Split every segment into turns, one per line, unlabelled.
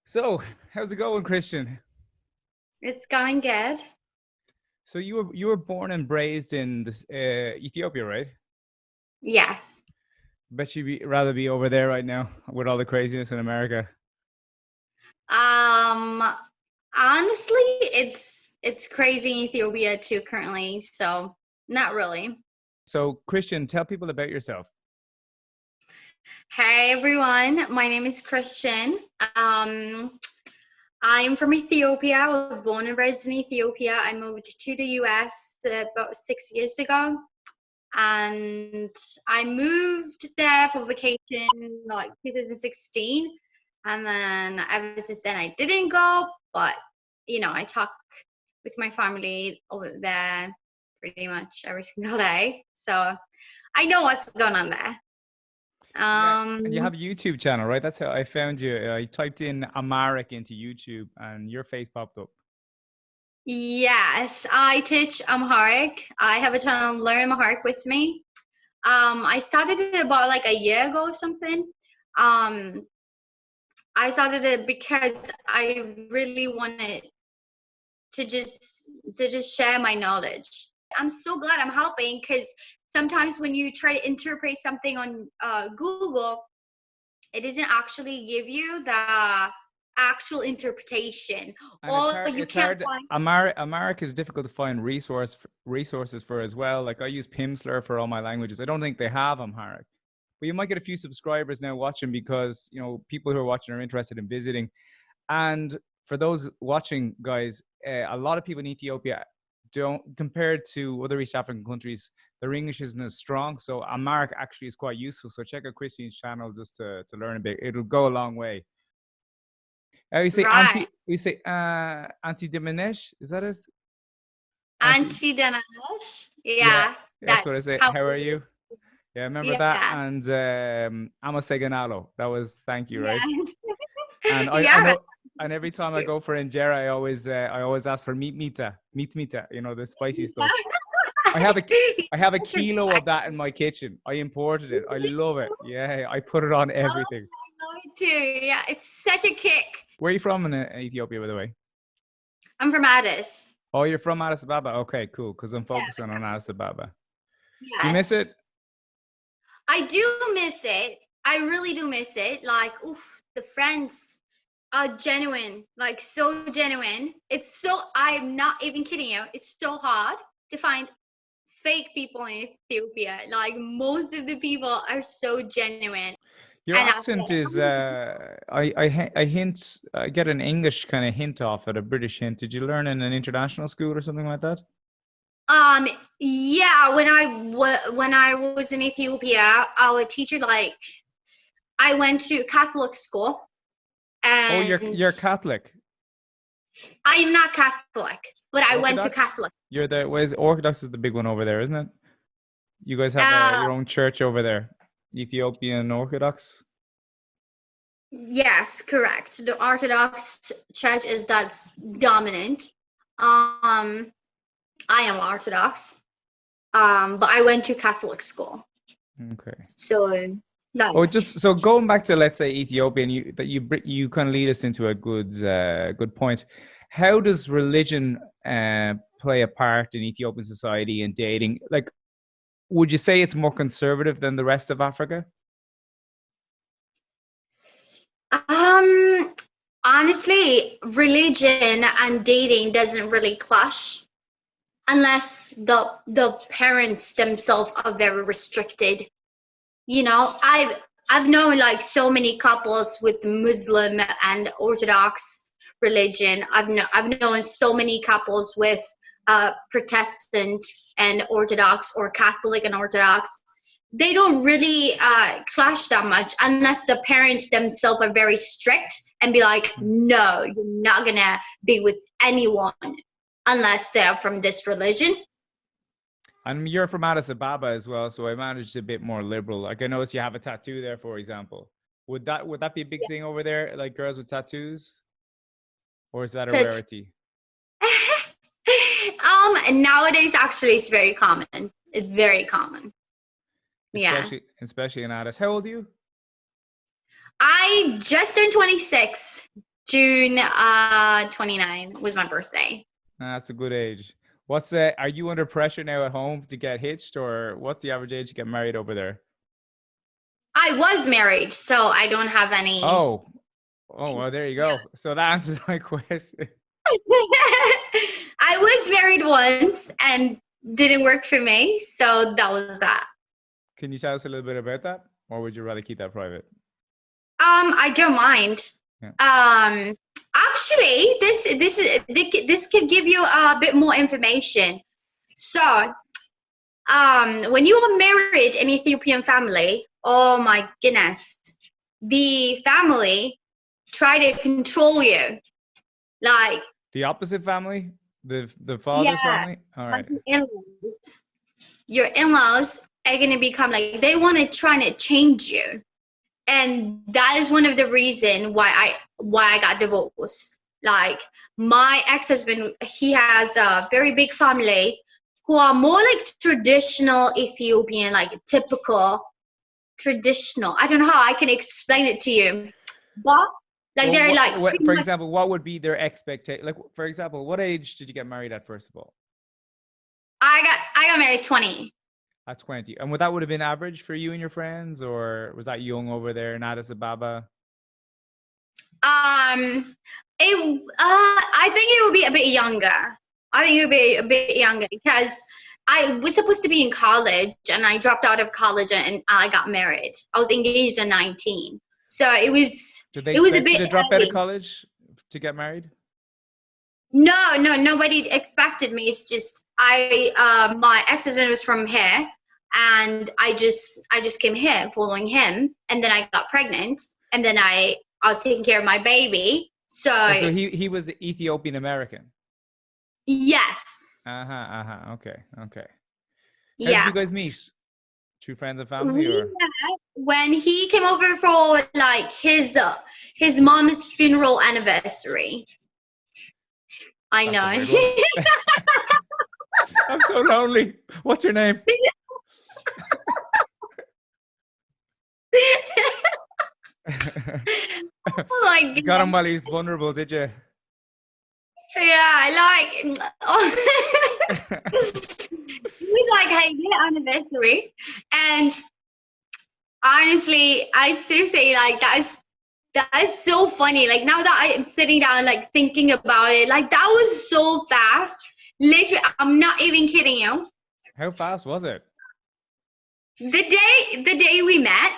So, how's it going, Christian?
It's going good.
So you were born and raised in this Ethiopia, right?
Yes.
Bet rather be over there right now with all the craziness in America.
Um, Honestly, it's crazy in Ethiopia too currently, so not really.
So, Christian, tell people about yourself.
Hey everyone, my name is Christian. Um, I'm from Ethiopia. I was born and raised in Ethiopia. I moved to the US about 6 years ago, and I moved there for vacation like 2016, and then ever since then I didn't go, but I talk with my family over there pretty much every single day, so I know what's going on there.
Yeah, and you
um
have a YouTube channel, right? That's how I found you. I typed in Amharic into YouTube, and your face popped up.
yes, I teach Amharic. I have a channel, Learn Amharic with me. I started it about like a year ago or something. um I started it because I really wanted to just share my knowledge. I'm so glad I'm helping, because sometimes when you try to interpret something on Google, it doesn't actually give you the actual interpretation,
And it's
or
hard.
you
It's
can't
hard.
find.
Amharic is difficult to find resources for as well. Like I use Pimsleur for all my languages. I don't think they have Amharic, but you might get a few subscribers now watching because people who are watching are interested in visiting. And for those watching, guys, a lot of people in Ethiopia don't, compared to other East African countries, their English isn't as strong. So Amharic actually is quite useful. So check out Christine's channel just to learn a bit. It'll go a long way. You say
Right.
anti diminish. Is that it? Anti.
Anti Danash.
Yeah,
Yeah.
that's
That.
what I say.
How.
How are you? Yeah, remember that.
Yeah.
And Amo Seganalo. That was thank you, right?
Yeah.
And I
Yeah.
know. And every time I go for injera, I always ask for meat mita. The spicy stuff. I have a I have a kilo of that in my kitchen. I imported it. I love it. Yeah, I put it on
Oh,
everything.
I love it too. Yeah, it's such a kick.
Where are you from in Ethiopia, by the way?
I'm from Addis.
Oh, you're from Addis Ababa. Okay, cool. Because I'm
Yeah.
focusing on Addis Ababa. Do you miss it?
Yes. I do miss it. I really do miss it. Like, oof, the friends are genuine, like so genuine. I'm not even kidding you. It's so hard to find fake people in Ethiopia. Like, most of the people are so genuine.
Your
And I
accent is I get an English kind of hint off it, a British hint. Did you learn in an international school or something like that?
um yeah, when I was in Ethiopia, our teacher, like, I went to Catholic school,
Oh,
and
you're Catholic.
I am not Catholic, but I went to
Orthodox?
Catholic.
You're the what is Orthodox is the big one over there, isn't it? You guys have
Uh,
your own church over there, Ethiopian Orthodox.
yes, correct. The Orthodox Church is that's dominant. I am Orthodox. But I went to Catholic school.
Okay.
So
Oh,
no.
just so going back to, let's say, Ethiopian, you kind of lead us into a good point. How does religion play a part in Ethiopian society and dating? Like, would you say it's more conservative than the rest of Africa?
Um, Honestly, religion and dating doesn't really clash unless the parents themselves are very restricted. I've known like so many couples with Muslim and Orthodox religion. I've known so many couples with Protestant and Orthodox, or Catholic and Orthodox. They don't really clash that much unless the parents themselves are very strict and be like, no, you're not gonna be with anyone unless they're from this religion.
And you're from Addis Ababa as well, so I managed a bit more liberal. Like I noticed you have a tattoo there, for example. Would that be a big thing over there, like girls with tattoos, or is that a
To
rarity?
Nowadays, actually, it's very common. It's very common. Yeah.
Especially in Addis. How old are you?
I just turned 26. June 29 was my birthday.
That's a good age. Are you under pressure now at home to get hitched, or what's the average age to get married over there?
I was married, so I don't have any.
Oh, well, there you go. So that answers my question.
I was married once and didn't work for me, so that was that.
Can you tell us a little bit about that, or would you rather keep that private?
I don't mind.
Yeah.
Actually, this could give you a bit more information. So, when you are married in Ethiopian family, oh my goodness, the family try to control you, like
the opposite family, the father's family. All right.
Your in-laws are gonna become like they want to try to change you, and that is one of the reason why I got divorced. Like my ex-husband, he has a very big family who are more like traditional Ethiopian, like typical traditional. I don't know how I can explain it to you, but like they're like.
For example, what would be their expectation? Like, for example, what age did you get married at? First of all,
I got married 20.
At 20, and that would have been average for you and your friends, or was that young over there in Addis Ababa?
I think it would be a bit younger. I think it would be a bit younger because I was supposed to be in college and I dropped out of college and I got married. I was engaged at 19. So it was
Did they
it was a
expect you
bit
to drop out
early.
of college to get married?
No, nobody expected me. It's just my ex-husband was from here and I just came here following him, and then I got pregnant, and then I was taking care of my baby. So
he was Ethiopian American.
Yes.
Okay. How
Yeah.
did you guys meet? True friends and family,
We
or
met when he came over for like his mom's funeral anniversary. I
That's
know.
a weird one. I'm so lonely. What's your name?
Oh my God.
Got him while he was vulnerable, did you?
Yeah, like we like hey, anniversary, and honestly, I'd still say like that is so funny. Like now that I am sitting down, like thinking about it, like that was so fast. Literally, I'm not even kidding you.
How fast was it?
The day we met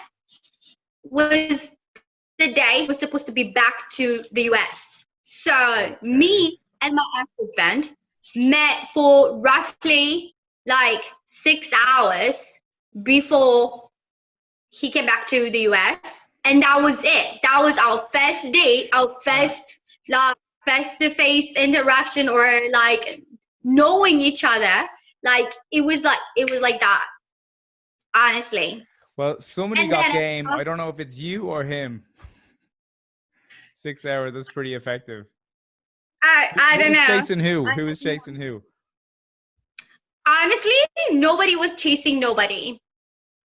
was the day was supposed to be back to the US. So me and my ex-husband met for roughly like 6 hours before he came back to the US. And that was it. That was our first date, our first like face-to-face interaction, or like knowing each other. Like it was like that. Honestly.
Well, somebody got game. I don't know if it's you or him. 6 hours, that's pretty effective.
I don't know.
Chasing who? Who was chasing who?
Honestly, nobody was chasing nobody.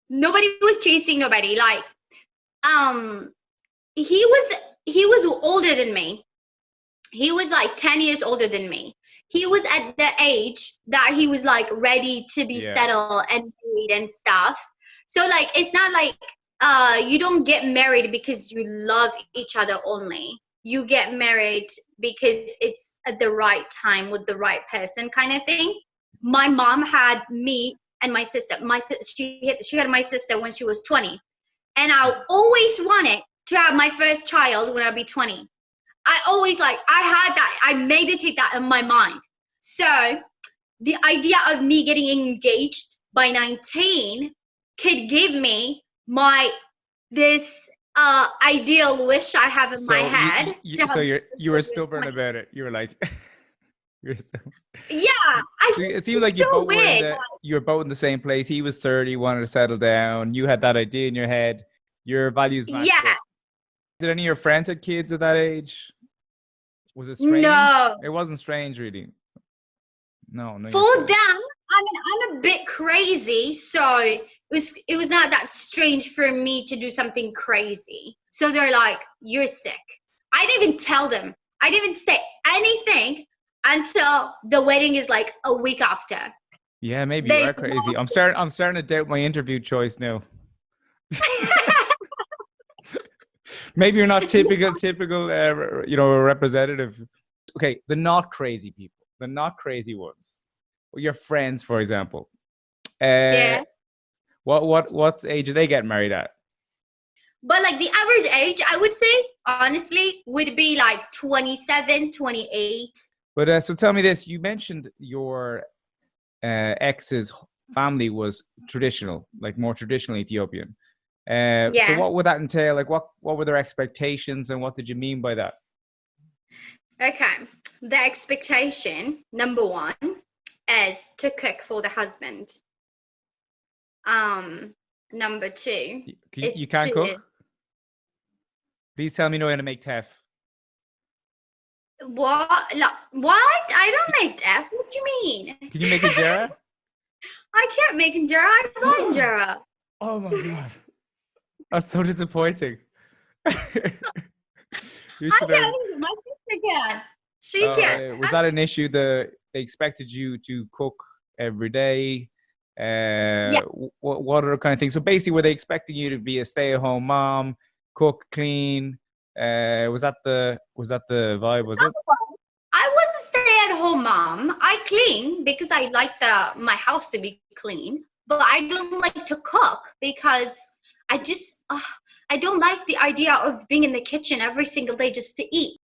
Nobody was chasing nobody. Like, he was older than me. He was like 10 years older than me. He was at the age that he was like ready to be settled and married and stuff. So like, it's not like you don't get married because you love each other only. You get married because it's at the right time with the right person, kind of thing. My mom had me and my sister. She had my sister when she was 20, and I always wanted to have my first child when I'd be 20. I always I had that. I meditate that in my mind. So the idea of me getting engaged by 19 could give me this ideal wish I have in my head.
So you were stubborn about it. You were like, you're so.
Yeah,
it seemed like you were both in the same place. He was 30, wanted to settle down. You had that idea in your head. Your values matched up. Did any of your friends have kids at that age? Was it strange?
No.
It wasn't strange, really. No.
For them, I mean, I'm a bit crazy, so it was not that strange for me to do something crazy. So they're like, "You're sick. I didn't even tell them. I didn't even say anything until the wedding is like a week after.
Yeah, maybe you
They
are crazy. I'm starting to doubt my interview choice now. Maybe you're not typical, representative. Okay, the not crazy people, the not crazy ones, your friends, for example. Uh,
Yeah.
what's age are they getting married at?
But like the average age, I would say, honestly, would be like 27, 28.
But so tell me this: you mentioned your ex's family was traditional, like more traditional Ethiopian. So
Yeah.
what would that entail? Like what were their expectations and what did you mean by that?
Okay. The expectation, number one, is to cook for the husband. Um, Number two
You
is
can't
to
cook? Please tell me you know how to make teff.
what? What? I don't make that. What do you mean?
Can you make injera?
I can't make injera. I buy injera.
Oh my god. That's so disappointing. You
I
should have.
can't either. My sister can. She can.
Was that an issue that they expected you to cook every day?
Yeah.
What other kind of things? So basically, were they expecting you to be a stay-at-home mom, cook, clean? Was that the vibe? Was it?
I was a stay-at-home mom. I clean because I like my house to be clean, but I don't like to cook because I just I don't like the idea of being in the kitchen every single day just to eat.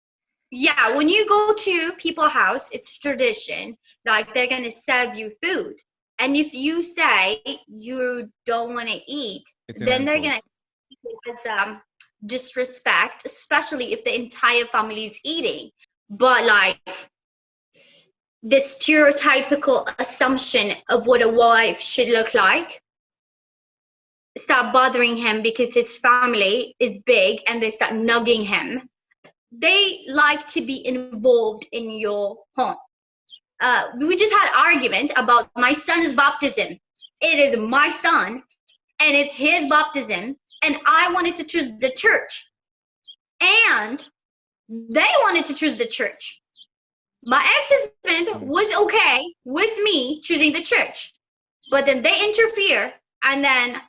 Yeah, when you go to people's house, it's tradition. Like they're gonna serve you food, and if you say you don't want to eat,
It's an
then they're gonna
insult.
take it as disrespect, especially if the entire family is eating. But like the stereotypical assumption of what a wife should look like start bothering him because his family is big and they start nugging him. They like to be involved in your home. We just had argument about my son's baptism. It is my son and it's his baptism, and I wanted to choose the church, and they wanted to choose the church. My ex-husband was okay with me choosing the church, but then they interfere, and then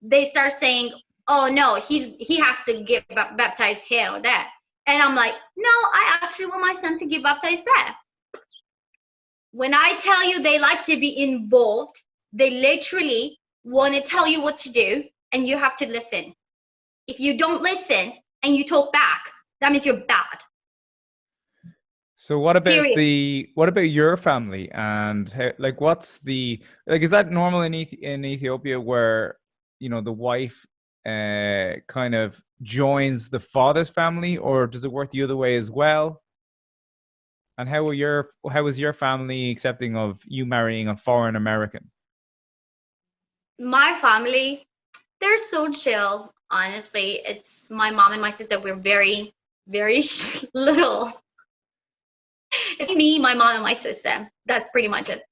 they start saying, "Oh no, he has to get baptized here or there," and I'm like, "No, I actually want my son to get baptized there." When I tell you they like to be involved, they literally want to tell you what to do, and you have to listen. If you don't listen and you talk back, that means you're bad.
So what about
Period.
your family and how, like what's the like is that normal in Ethiopia where the wife kind of joins the father's family or does it work the other way as well? And how was your family accepting of you marrying a foreign American?
My family, they're so chill. Honestly, it's my mom and my sister. We're very, very little. It's me, my mom, and my sister. That's pretty much it.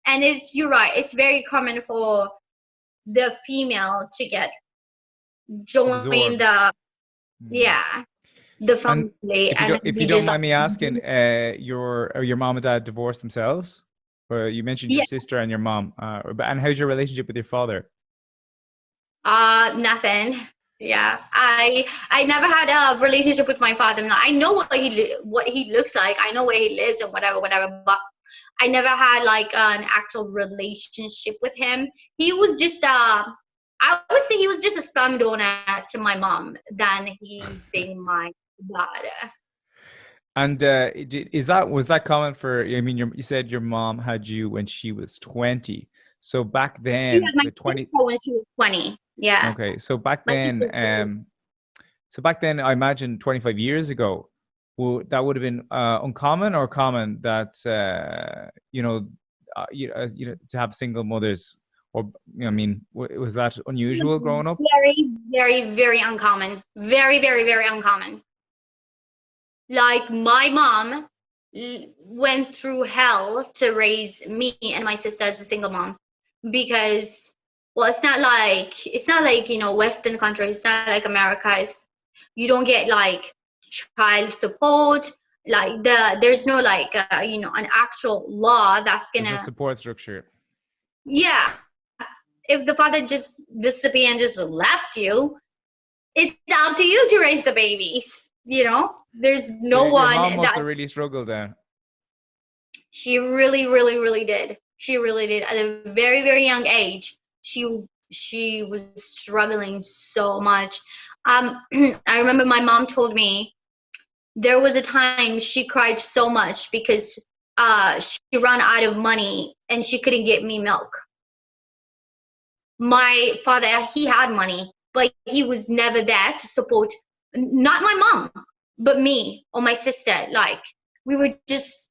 And you're right. It's very common for the female to get join
Absorbed.
yeah, the
And
family,
if you
and
don't
then
if
we
you don't
just like,
mind me asking, your mom and dad divorced themselves? Or you mentioned your
yeah,
sister and your mom. And how's your relationship with your father?
nothing. Yeah, I never had a relationship with my father. Now, I know what he looks like. I know where he lives and whatever. But I never had like an actual relationship with him. He was just I would say he was just a sperm donor to my mom than he being my dad.
And was that common for? I mean, you said your mom had you when she was 20. So back
She
then,
had my
the 20.
sister when she was 20. Yeah,
Okay,
my sister.
so back then, I imagine 25 years ago, that would have been uncommon or common that to have single mothers, or I mean, was that unusual growing up?
Very, very, very uncommon. Very, very, very uncommon. Like my mom went through hell to raise me and my sister as a single mom because well it's not like Western countries, it's not like America. You don't get like child support. Like there's no like an actual law that's
There's a
gonna,
support structure.
yeah. If the father just disappeared and just left you, it's up to you to raise the babies. There's
So
no
your
one
mom must
that.
have really struggled then.
She really, really, really did. She really did. At a very, very young age, she was struggling so much. I remember my mom told me there was a time she cried so much because she ran out of money and she couldn't get me milk. My father, he had money, but he was never there to support, not my mom, but me or my sister. Like, we were just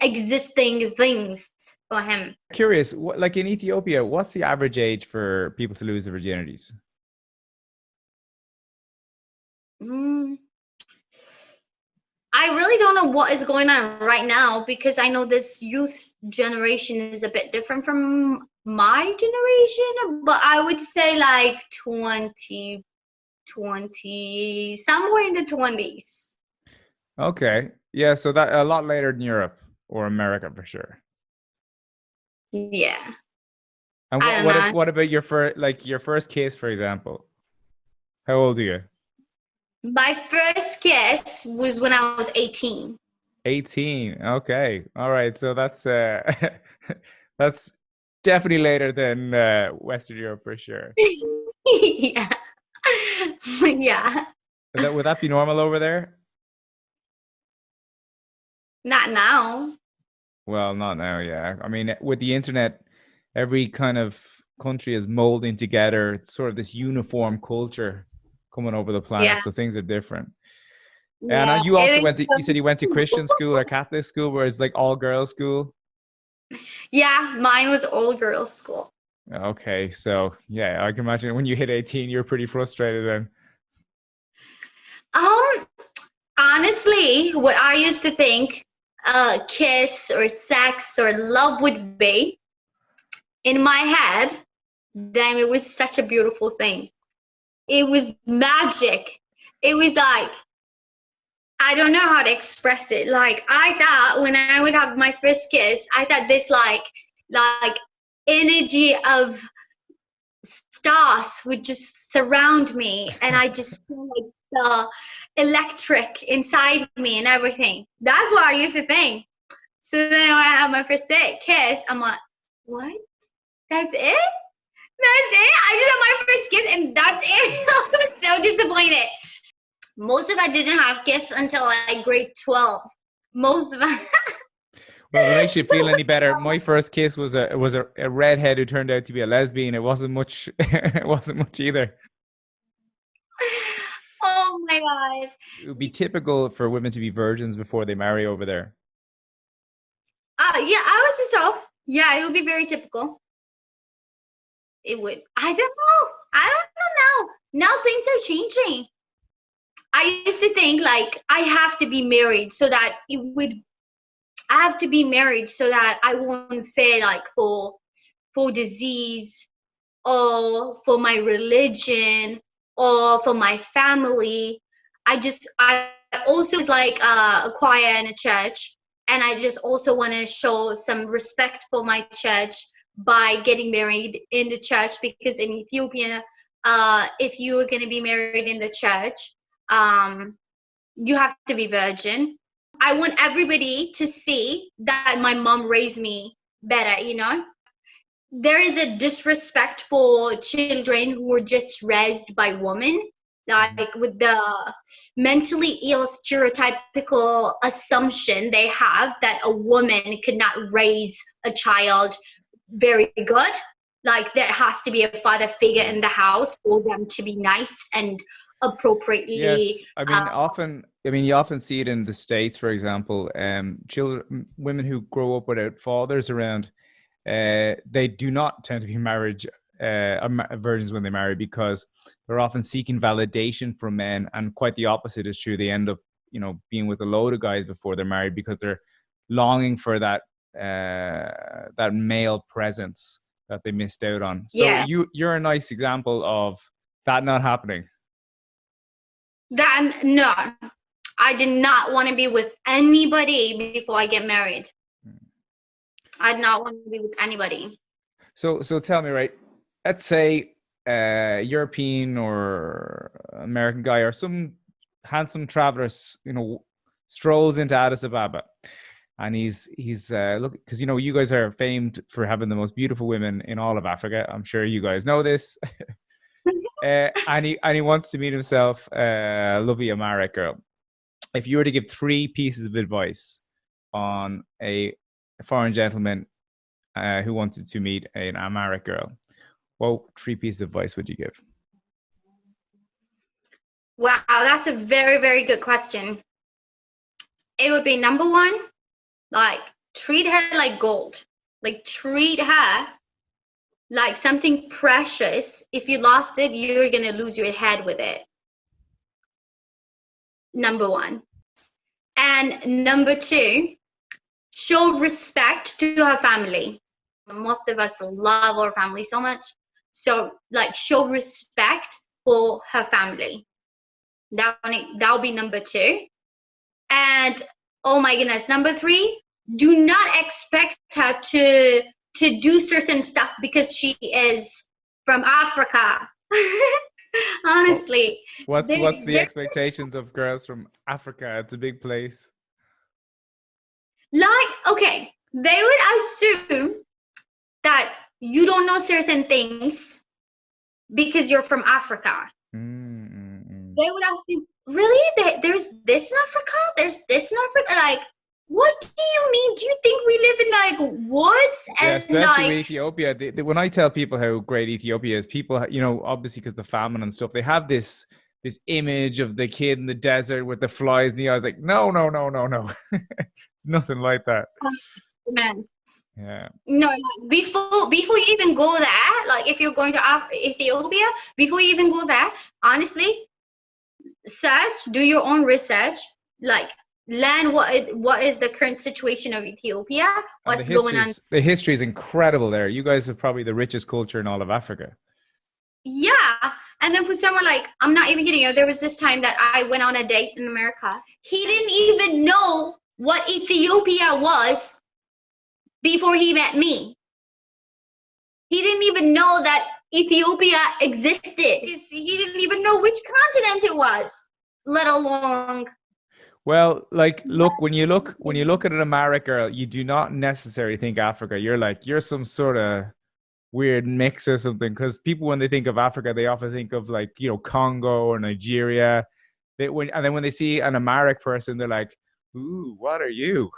existing things for him.
Curious, like in Ethiopia, what's the average age for people to lose their virginities?
Mm, I really don't know what is going on right now, because I know this youth generation is a bit different from my generation, but I would say like 20, somewhere in the 20s.
Okay. Yeah, so that a lot later than Europe or America for sure.
Yeah.
And
I don't know.
what about your first kiss, for example? How old are you?
My first kiss was when I was 18.
18. Okay. All right. So that's that's definitely later than Western Europe for sure.
Yeah. Yeah.
Would that be normal over there?
Not now.
Well, not now, yeah. I mean, with the internet, every kind of country is molding together. It's sort of this uniform culture coming over the planet,
Yeah.
so things are different. And
Yeah.
you also
It
went to, you said you went to Christian school or Catholic school, where it's like all girls school.
Yeah, mine was all girls school.
Okay, so yeah, I can imagine when you hit 18, you're pretty frustrated then.
Um, Honestly, what I used to think kiss or sex or love would be, in my head, damn, it was such a beautiful thing. It was magic. It was like, I don't know how to express it. Like, I thought when I would have my first kiss, I thought this like energy of stars would just surround me, and I just feel like the electric inside me and everything. That's what I used to think. So then when I have my first date kiss, I'm like, what? That's it? That's it? I just had my first kiss and that's it? I was so disappointed. Most of us didn't have kiss until like grade 12. Most of us.
Well, if it makes you feel any better, my first kiss was a redhead who turned out to be a lesbian. It wasn't much. It wasn't much either.
Oh my God.
It would be typical for women to be virgins before they marry over there.
Yeah, I would say so. Yeah, it would be very typical. It would. I don't know. I don't know now. Now things are changing. I used to think like I have to be married so that it would. I have to be married so that I won't fear like for disease, or for my religion, or for my family. I also is like a choir in a church, and I just also want to show some respect for my church by getting married in the church, because in Ethiopia, if you are going to be married in the church, um, you have to be virgin. I want everybody to see that my mom raised me better. There is a disrespect for children who were just raised by women,
Mhm.
like with the mentally ill stereotypical assumption they have that a woman could not raise a child very good. Like, there has to be a father figure in the house for them to be nice and appropriately.
Yes, I mean often. I mean you often see it in the States, for example. Children, women who grow up without fathers around, they do not tend to be virgins when they marry, because they're often seeking validation from men, and quite the opposite is true. They end up, being with a load of guys before they're married because they're longing for that male presence that they missed out on. So
Yeah.
you're a nice example of that not happening.
That no, I did not want to be with anybody before I get married. I did not want to be with anybody.
So tell me, right? Let's say European or American guy or some handsome traveler, strolls into Addis Ababa, and he's look, because you guys are famed for having the most beautiful women in all of Africa. I'm sure you guys know this. And he wants to meet himself a lovely Amharic girl. If you were to give three pieces of advice on a foreign gentleman who wanted to meet an Amharic girl, what three pieces of advice would you give?
Wow, that's a very, very good question. It would be number one, like treat her like gold. Like treat her like something precious. If you lost it, you're gonna lose your head with it. Number one. And number two, show respect to her family. Most of us love our family so much. So like show respect for her family. That'll be number two. And oh my goodness, number three, do not expect her to do certain stuff because she is from Africa. Honestly.
What's the expectations of girls from Africa? It's a big place.
Like, okay, they would assume that you don't know certain things because you're from Africa. They would ask you, really? There's this in Africa? There's this in Africa? Like, what do you mean? Do you think we live in like woods?
Yeah,
and
especially
like
Ethiopia. When I tell people how great Ethiopia is, people, obviously because the famine and stuff, they have this image of the kid in the desert with the flies in the eyes. Like, no. Nothing like that.
man.
Yeah.
No, like before you even go there, like if you're going to Ethiopia, before you even go there, honestly, do your own research, like learn what is the current situation of Ethiopia, what's going on.
The history is incredible there. You guys have probably the richest culture in all of Africa.
Yeah. And then for someone like, I'm not even kidding you, there was this time that I went on a date in America. He didn't even know what Ethiopia was before he met me. He didn't even know that Ethiopia existed. He didn't even know which continent it was, let alone.
Well, like, look, when you look at an Amharic girl, you do not necessarily think Africa. You're some sort of weird mix or something. Because people, when they think of Africa, they often think of like, Congo or Nigeria. And then when they see an Amharic person, they're like, "Ooh, what are you?"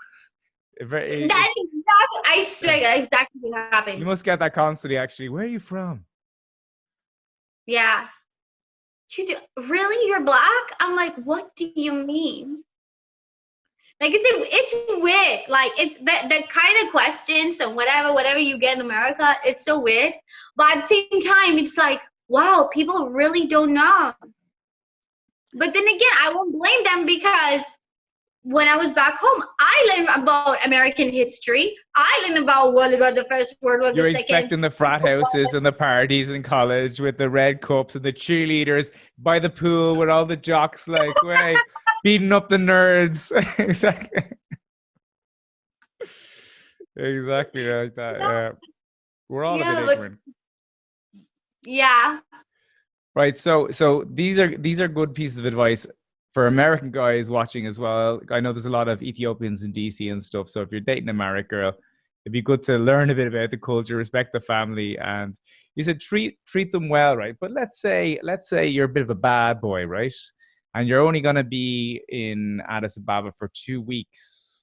That's exactly. I swear, that's exactly what happened.
You must get that constantly. Actually, where are you from?
Yeah. Really? You're black? I'm like, what do you mean? Like it's weird. Like it's the kind of questions and whatever you get in America, it's so weird. But at the same time, it's like, wow, people really don't know. But then again, I won't blame them because when I was back home, I learned about American history. I learned about the First World War, the
You're
Second.
expecting the frat houses and the parties in college with the red cups and the cheerleaders by the pool with all the jocks, like, way beating up the nerds. Exactly. Exactly like that. Yeah. We're all a bit ignorant.
Yeah.
Right. So these are good pieces of advice for American guys watching as well. I know there's a lot of Ethiopians in DC and stuff. So if you're dating an Amharic girl, it'd be good to learn a bit about the culture, respect the family, and you said treat them well, right? But let's say you're a bit of a bad boy, right? And you're only going to be in Addis Ababa for 2 weeks,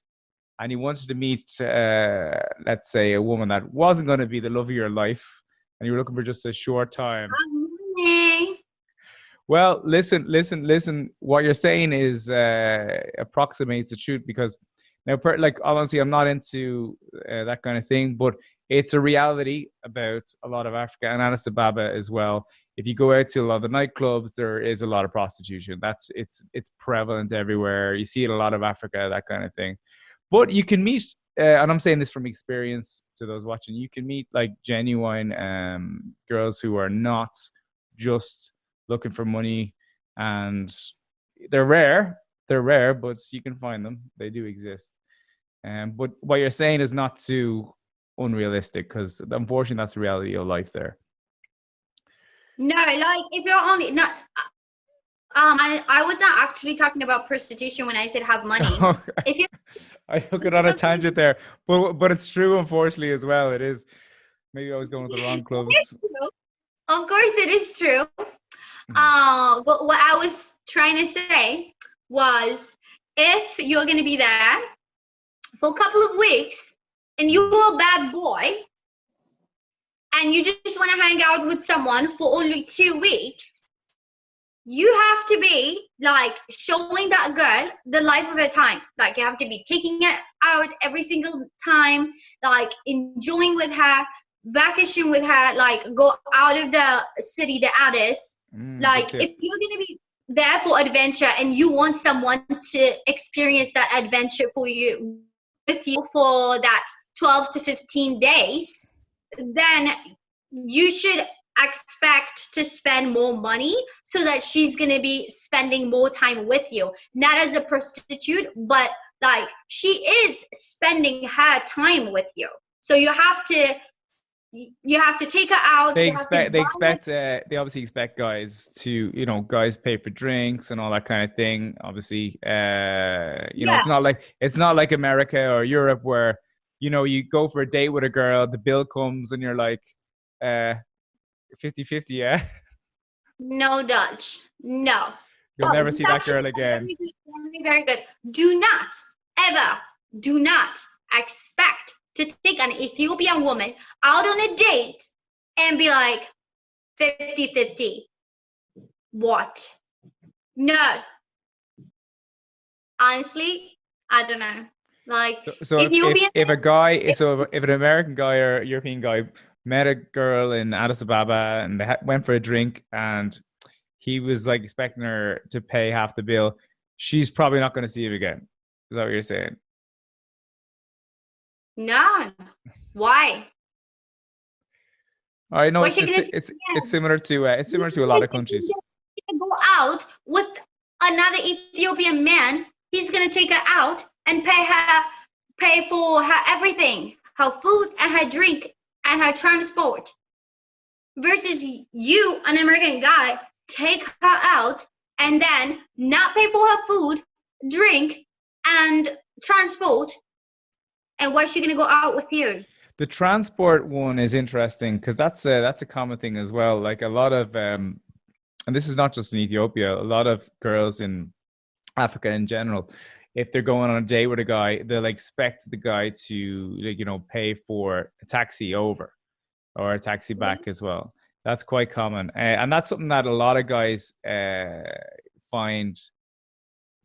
and you wanted to meet, let's say, a woman that wasn't going to be the love of your life, and you were looking for just a short time. Well, listen. What you're saying is approximates the truth, because now, like, honestly, I'm not into that kind of thing, but it's a reality about a lot of Africa and Addis Ababa as well. If you go out to a lot of the nightclubs, there is a lot of prostitution. It's prevalent everywhere. You see it a lot of Africa, that kind of thing. But you can meet, and I'm saying this from experience to those watching, you can meet like genuine girls who are not just looking for money and they're rare. They're rare, but you can find them. They do exist. But what you're saying is not too unrealistic, because unfortunately that's the reality of life there.
No, like if you're only not. I was not actually talking about prostitution when I said have money.
Okay.
If you,
I took it on a tangent there, but it's true, unfortunately, as well. It is. Maybe I was going with the wrong clubs.
of course, it is true. But what I was trying to say was, if you're gonna be there for a couple of weeks and you're a bad boy and you just want to hang out with someone for only 2 weeks, you have to be like showing that girl the life of her time. Like you have to be taking it out every single time, like enjoying with her, vacation with her, like go out of the city, the Addis. Like if you're gonna be there for adventure and you want someone to experience that adventure for you with you for that 12 to 15 days, then you should expect to spend more money so that she's going to be spending more time with you, not as a prostitute, but like she is spending her time with you. So you have to take her out.
They obviously expect guys to, guys pay for drinks and all that kind of thing. Obviously, it's not like America or Europe where, you go for a date with a girl, the bill comes and you're like, 50-50, yeah?
No, Dutch. No.
You'll never see that girl again.
Very good. Do not expect to take an Ethiopian woman out on a date and be like 50-50. What? No. Honestly, I don't know. Like,
so if an American guy or a European guy met a girl in Addis Ababa and they went for a drink and he was like expecting her to pay half the bill, she's probably not going to see him again. Is that what you're saying?
No. Why?
I know it's similar to a lot of countries.
Go out with another Ethiopian man, he's gonna take her out and pay for her everything, her food and her drink and her transport. Versus you, an American guy, take her out and then not pay for her food, drink, and transport. And why is she gonna go out with you?
The transport one is interesting because that's a common thing as well. Like a lot of and this is not just in Ethiopia, a lot of girls in Africa in general, if they're going on a date with a guy, they'll expect the guy to pay for a taxi over or a taxi back as well. That's quite common, and that's something that a lot of guys find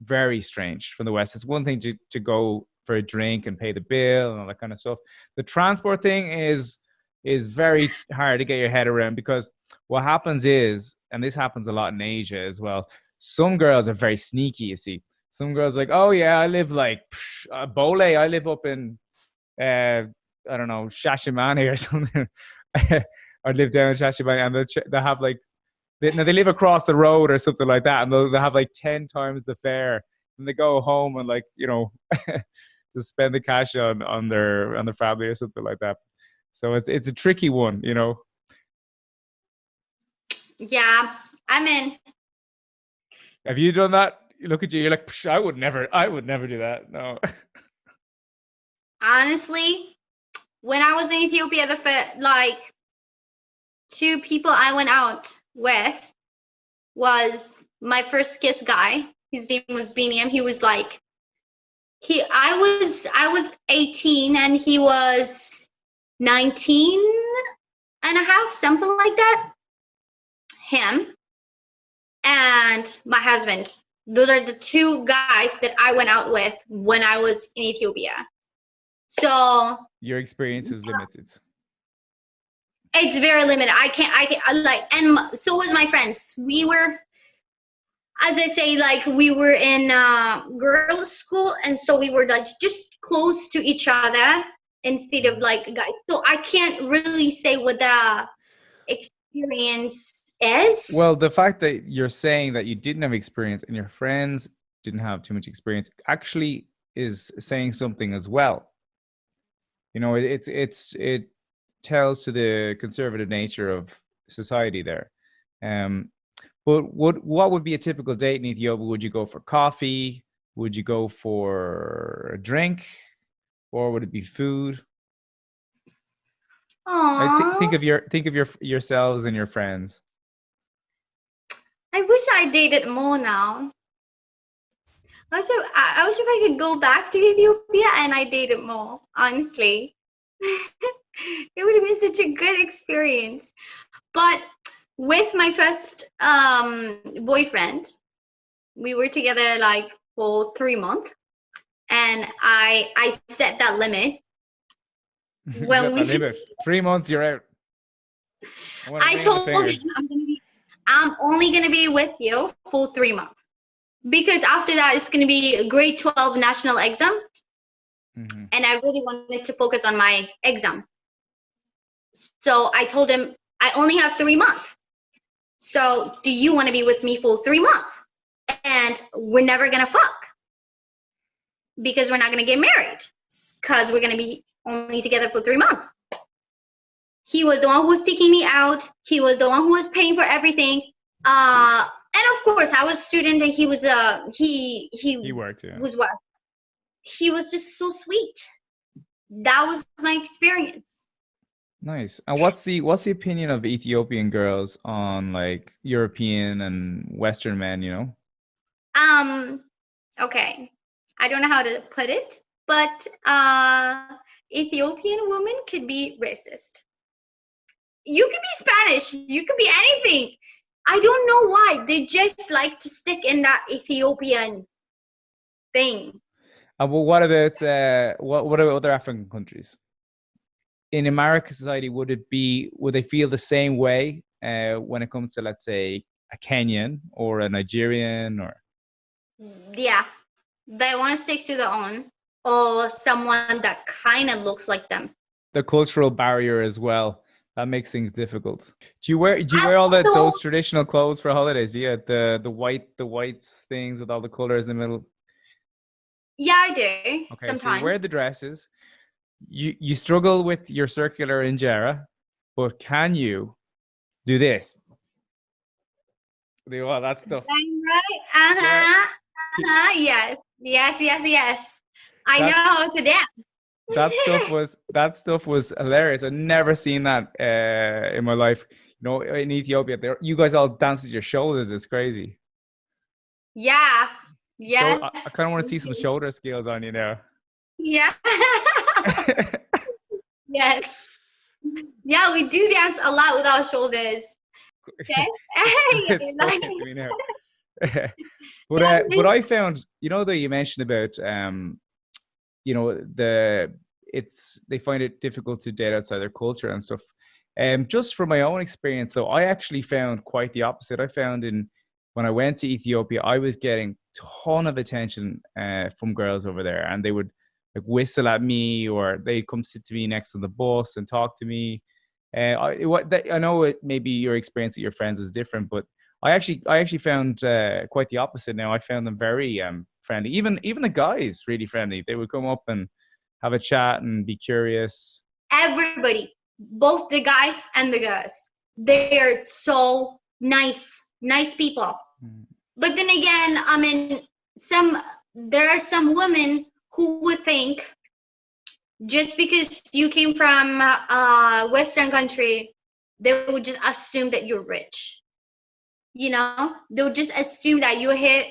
very strange from the West. It's one thing to go for a drink and pay the bill and all that kind of stuff. The transport thing is very hard to get your head around, because what happens is, and this happens a lot in Asia as well, some girls are very sneaky, you see. Some girls are like, oh yeah, I live like Bole, I live up in I don't know, Shashamane or something. I live down in Shashamane, and they have like they live across the road or something like that, and they'll have like 10 times the fare, and they go home and like to spend the cash on their family or something like that. So it's a tricky one,
Yeah, I'm in.
Have you done that? You look at you, you're like, I would never do that. No.
Honestly, when I was in Ethiopia, the two people I went out with was my first kiss guy. His name was Biniam. He was like, I was 18 and he was 19 and a half, something like that. Him and my husband. Those are the two guys that I went out with when I was in Ethiopia. So
your experience is limited.
It's very limited. I can't and so was my friends. We were, as I say, we were in girls' school, and so we were just close to each other instead of guys. So I can't really say what the experience is.
Well, the fact that you're saying that you didn't have experience and your friends didn't have too much experience actually is saying something as well. You know, it tells to the conservative nature of society there. Um, but what would be a typical date in Ethiopia? Would you go for coffee? Would you go for a drink, or would it be food? I think
Aww.
of your yourselves and your friends.
I wish I dated more now. Also, I wish if I could go back to Ethiopia and I dated more, honestly. It would have been such a good experience. But with my first boyfriend, we were together like for 3 months, and I set that limit
You
when
set
we.
the limit. 3 months, you're out. I want a
I
ring and a
told
finger.
him I'm only gonna be with you for 3 months because after that it's gonna be grade 12 national exam,
Mm-hmm.
and I really wanted to focus on my exam. So I told him I only have 3 months. So do you want to be with me for 3 months? And we're never gonna fuck because we're not gonna get married because we're gonna be only together for 3 months. He was the one who was taking me out. He was the one who was paying for everything. And of course, I was a student, and he was
He worked, yeah.
was what? He was just so sweet. That was my experience.
Nice. And what's the opinion of Ethiopian girls on like European and Western men, you know?
Um, okay, I don't know how to put it, but Ethiopian women could be racist. You could be Spanish. You could be anything. I don't know why. They just like to stick in that Ethiopian thing.
Well, what about what about other African countries? In American society, would they feel the same way when it comes to, let's say, a Kenyan or a Nigerian or
Yeah, they want to stick to their own or someone that kind of looks like them.
the cultural barrier as well? That makes things difficult. Do you wear all
Also,
those traditional clothes for holidays? Yeah, the white things with all the colors in the middle.
yeah, I do
Okay, so you wear the
sometimes.
dresses. You struggle with your circular injera, but can you do this? Well, that stuff.
I'm right.
Yeah,
Yes. Yes. Yes. Yes. I know
that's
how to dance.
that stuff was hilarious. I've never seen that in my life. You know, in Ethiopia, you guys all dance with your shoulders. It's crazy.
Yeah.
Show.
Yes.
I kind of want to see some shoulder skills on you now.
Yeah. Yes. Yeah, we do dance a lot with our shoulders. Okay.
It's stuck
Like,
into me now. but
yeah,
but I found, that you mentioned about they find it difficult to date outside their culture and stuff. Just from my own experience, though, I actually found quite the opposite. I found when I went to Ethiopia, I was getting ton of attention from girls over there, and they would like whistle at me, or they come sit to me next to the bus and talk to me. I know maybe your experience with your friends was different, but I actually found quite the opposite. Now I found them very friendly. Even the guys really friendly. They would come up and have a chat and be curious.
everybody, both the guys and the girls, they are so nice, nice people.
Mm.
But then again, I mean, there are some women who would think just because you came from a Western country, they would just assume that you're rich. You know, they'll just assume that you're here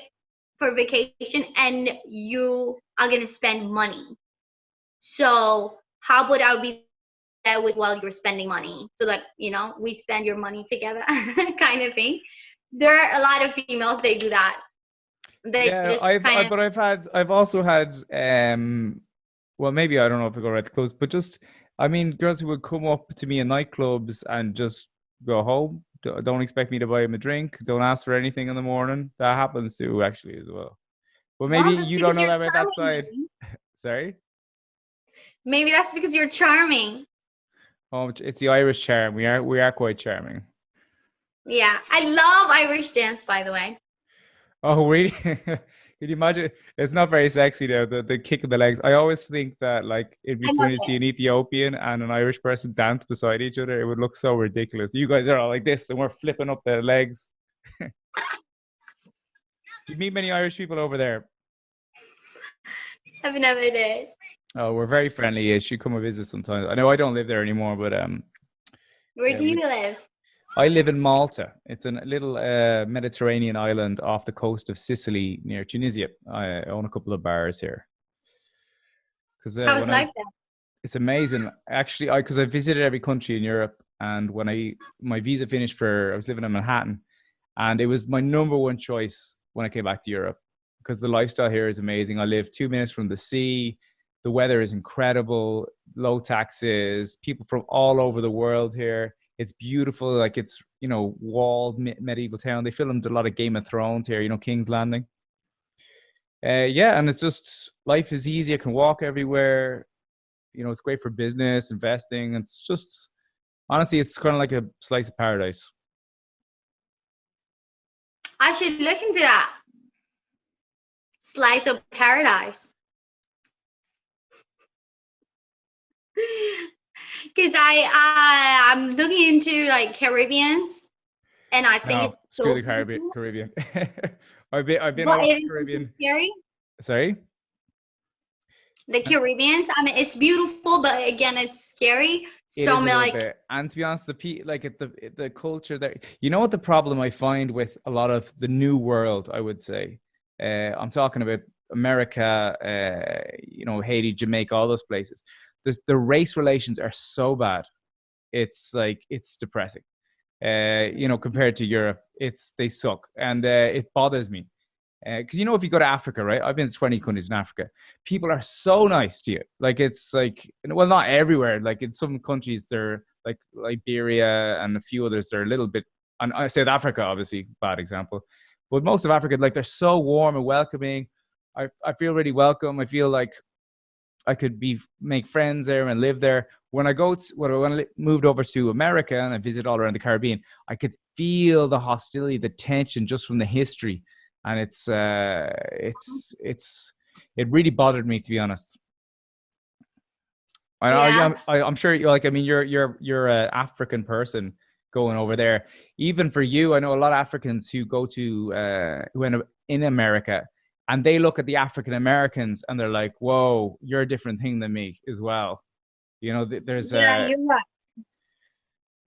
for vacation and you are gonna spend money. So how about I be there with while you're spending money, so that we spend your money together, kind of thing. There are a lot of females they do that. They
Yeah,
just kind of.
but I've also had well, maybe I don't know if I go right to close, but just, I mean, girls who would come up to me in nightclubs and just go home. Don't expect me to buy them a drink. Don't ask for anything in the morning. That happens too, actually, as well. But maybe
Well, that's
you don't
because
know
you're
that about that side.
charming.
Sorry.
Maybe that's because you're charming.
Oh, it's the Irish charm. We are quite charming.
Yeah, I love Irish dance, by the way.
Oh, really? Can you imagine? It's not very sexy though, the kick of the legs. I always think that like it'd be
I love
funny to see
it.
an Ethiopian and an Irish person dance beside each other. It would look so ridiculous. You guys are all like this and we're flipping up the legs. Do you meet many Irish people over there?
I've never did.
Oh, we're very friendly. You should come and visit sometimes. I know I don't live there anymore, but
Where
yeah,
do you live?
I live in Malta. It's a little Mediterranean island off the coast of Sicily near Tunisia. I own a couple of bars here. Because
How's
when I
life
was,
there?
it's amazing. Actually, I because I visited every country in Europe, and when my visa finished for, I was living in Manhattan, and it was my number one choice when I came back to Europe because the lifestyle here is amazing. I live 2 minutes from the sea. The weather is incredible, low taxes, people from all over the world here. It's beautiful, like it's walled medieval town. They filmed a lot of Game of Thrones here, King's Landing. Yeah, and it's just life is easy. I can walk everywhere. It's great for business, investing. It's just honestly, it's kind of like a slice of paradise.
I should look into that. Slice of paradise. Because I'm looking into like Caribbeans, and I think it's
No, screw
so
the Caribbean.
beautiful.
Caribbean. I've been all
But
over
it
the
is
Caribbean.
scary.
Sorry.
The Caribbeans, I mean, it's beautiful, but again, it's scary.
It
So
is
I'm
a little
like,
bit, and to be honest, like at the culture there, what the problem I find with a lot of the new world, I would say, I'm talking about America, Haiti, Jamaica, all those places. The race relations are so bad. It's like it's depressing. Compared to Europe, they suck, and it bothers me. Because if you go to Africa, right? I've been to 20 countries in Africa. People are so nice to you. Like it's like, well, not everywhere. Like in some countries, they're like Liberia and a few others. They're a little bit. And South Africa, obviously, bad example. But most of Africa, like they're so warm and welcoming. I feel really welcome. I feel like I could make friends there and live there. When I moved over to America and I visited all around the Caribbean, I could feel the hostility, the tension just from the history, and it really bothered me, to be honest.
yeah,
I'm sure you're like, I mean, you're an African person going over there. Even for you, I know a lot of Africans who go to who end up in America, and they look at the African Americans and they're like, "Whoa, you're a different thing than me as well." There's
yeah, you're right.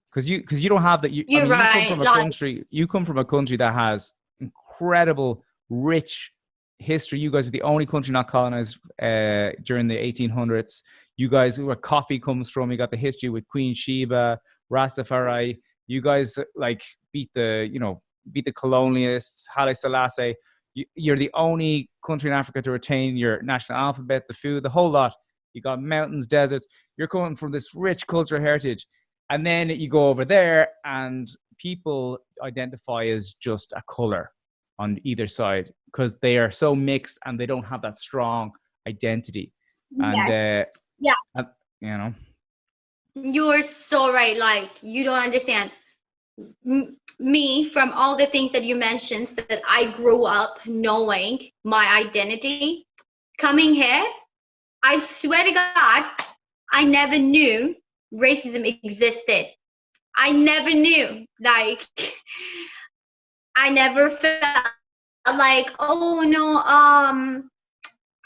because you don't have that. I
You're
mean,
right. Like,
you come from a country that has incredible, rich history. You guys were the only country not colonized during the 1800s. You guys, where coffee comes from, you got the history with Queen Sheba, Rastafari. You guys like beat the colonialists, Haile Selassie. You're the only country in Africa to retain your national alphabet, the food, the whole lot. You got mountains, deserts. You're coming from this rich cultural heritage. And then you go over there and people identify as just a color on either side because they are so mixed and they don't have that strong identity. And,
yes, yeah,
and you know,
you're so right. Like, you don't understand. Me, from all the things that you mentioned, that I grew up knowing my identity, coming here, I swear to God, I never knew racism existed. I never knew. Like, I never felt like, oh no,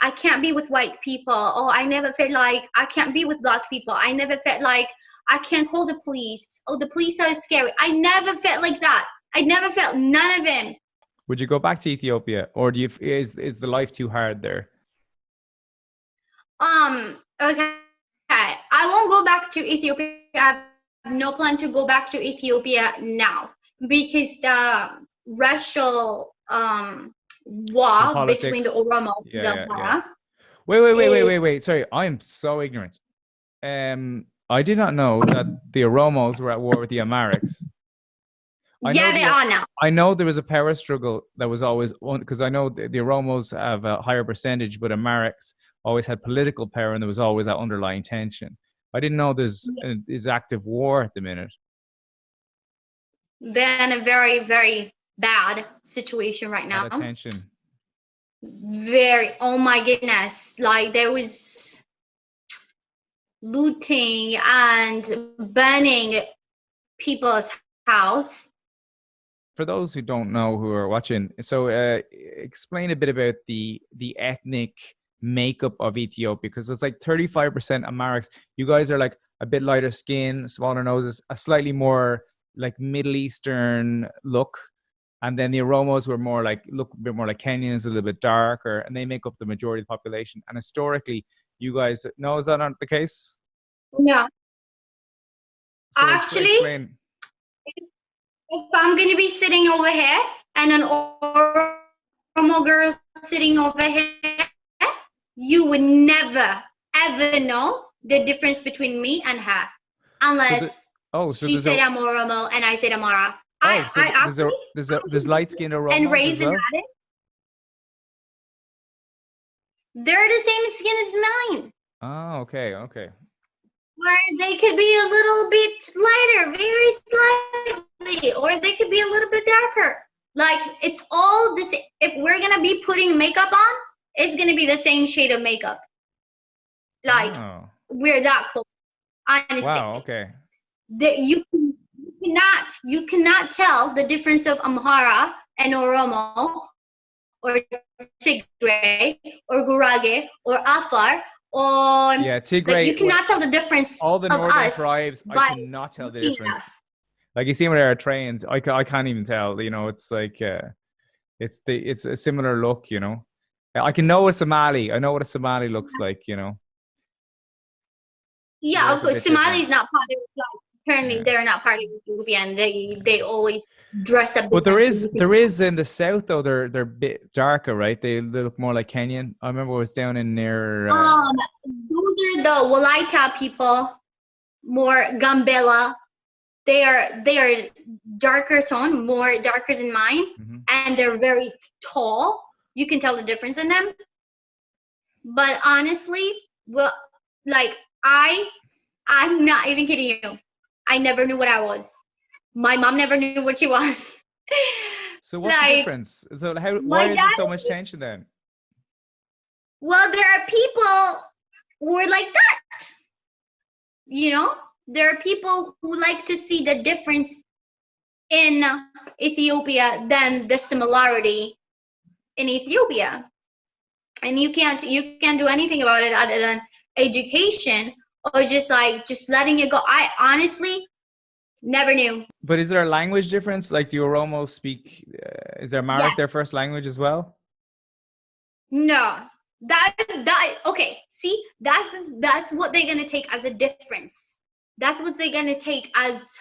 I can't be with white people. Oh, I never felt like I can't be with black people. I never felt like I can't call the police. Oh, the police are scary. I never felt like that. I never felt none of them.
would you go back to Ethiopia or is the life too hard there?
Okay. I won't go back to Ethiopia. I have no plan to go back to Ethiopia now because the racial
The
war between the
politics.
Oromo and
Yeah,
the
yeah, yeah.
Amhara is,
Wait. Sorry, I am so ignorant. I did not know that the Oromos were at war with the Amharics. I know
yeah, they are now.
I know there was a power struggle that was always on because I know the Oromos have a higher percentage, but Amharics always had political power, and there was always that underlying tension. I didn't know there's active war at the minute.
They're in a very, very bad situation right
Lot
now.
of tension.
Very, oh my goodness. Like there was looting and burning people's house.
For those who don't know who are watching, so explain a bit about the ethnic makeup of Ethiopia, because it's like 35% Amharics. You guys are like a bit lighter skin, smaller noses, a slightly more like Middle Eastern look. And then the Oromos were more like, look a bit more like Kenyans, a little bit darker, and they make up the majority of the population. And historically, you guys, no, is that not the case?
No,
So
actually,
explain.
if I'm gonna be sitting over here and an Oromo girl sitting over here, you would never ever know the difference between me and her, unless
So
she
there's
said
a,
I'm Oromo and I said Amara.
oh, so
I actually
there's light skinned
and
Oromos as
raised in
well.
Addis, they're the same skin as mine.
Oh, okay, okay.
Where they could be a little bit lighter, very slightly, or they could be a little bit darker. Like it's all this. If we're gonna be putting makeup on, it's gonna be the same shade of makeup. Like
Oh,
we're that close. Honestly,
wow, okay.
that you cannot tell the difference of Amhara and Oromo or Tigray or Gurage or Afar or
Yeah,
like you
Tigray,
cannot tell the difference
all the
of
northern
us
tribes, I
by
cannot tell the
looking at
difference.
us.
Like you see when they're trains, I can't even tell. You know, it's like it's a similar look. You know, I can know a Somali. I know what a Somali looks like. You know, they
Yeah, of
look a
course.
bit
Somali
different.
is not part of like currently
Yeah.
they're not part of Ethiopia and they always dress up
But
differently.
there is in the south though, they're a bit darker, right? They look more like Kenyan. I remember I was down in near
Those are the Walaita people, more Gambela. They are darker tone, more darker than mine,
mhm.
and they're very tall. You can tell the difference in them. But honestly, well, like I'm not even kidding you. I never knew what I was. My mom never knew what she was.
So what's the
Like
difference? So how
my
why is there
dad,
so much tension then?
well, there are people who are like that. You know, there are people who like to see the difference in Ethiopia than the similarity in Ethiopia. And you can't do anything about it other than education or just letting it go. I honestly never knew.
But is there a language difference? Like, do Oromo speak? Is there Amharic
Yes.
their first language as well?
No. That okay. See, that's what they're gonna take as a difference. That's what they're gonna take as